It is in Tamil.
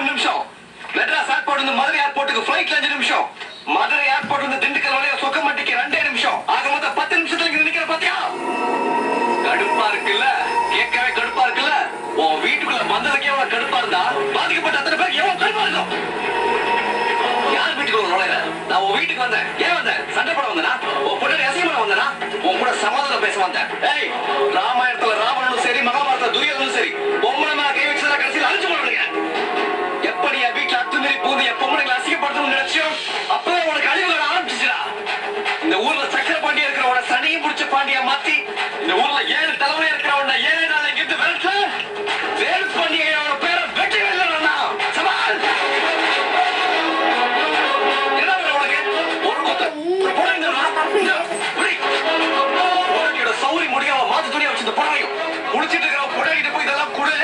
3 நிமிஷம். மெட்ராஸ் ஏர்போர்ட் இருந்து மதுரை ஏர்போர்ட்டுக்கு ஃளைட்ல 5 நிமிஷம். மதுரை ஏர்போர்ட் இருந்து திண்டுக்கல் வரைய சொக்கமட்டிக்கு 2 நிமிஷம். ஆக மொத்தம் 10 நிமிஷத்துல இங்க நிக்கிற பாத்தியா? கடுப்பா இருக்குல்ல? கேட்கவே கடுப்பா இருக்குல்ல? உன் வீட்டுக்குள்ள வந்ததுக்கே எவ்வளவு கடுப்பா இருந்தா பாதிக்கப்பட்ட அத்தனை பேருக்கு எவ்வளவு கடுப்பா இருக்கும்? யார் வீட்டுக்குள்ள நுழையிற? நான் உன் வீட்டுக்கு வந்தேன். ஏன் வந்தேன்? சண்டை போட வந்தனா? உன் பொண்ணு அசிங்கமா வந்தனா? உன் கூட சமாதானம் பேச வந்தேன். ஏய், ராமாயணத்துல ராவணனும் சரி, மகாபாரதத்துல துரியோதனும் சரி, பொம்மனை மேல கை வச்சதா கடைசியில் அழிச்சு போடுறீங்க. எப்படி என் வீட்டுல அத்துமீறி பூந்து என் பொம்மனைகளை அசிங்கப்படுத்தணும்னு நினைச்சோம், அப்பவே உனக்கு அழிவுகள் ஆரம்பிச்சுடா. இந்த ஊர்ல சக்கர பாண்டியா இருக்கிறவன சனியும் முடிச்ச பாண்டியா மாத்தி, இந்த ஊர்ல 7 தலைமுறையா இருக்கிறவன 7 நாள் இங்கிருந்து விரட்டு. வேலு பாண்டியோட பேரை வெட்டி வெளிலா சவால். என்ன உனக்கு ஒரு குத்து சௌரி முடியாம மாத்து துணியை வச்சு இந்த புடவையும் குளிச்சிட்டு இருக்கிற புடவைகிட்ட போய் இதெல்லாம் கொடு.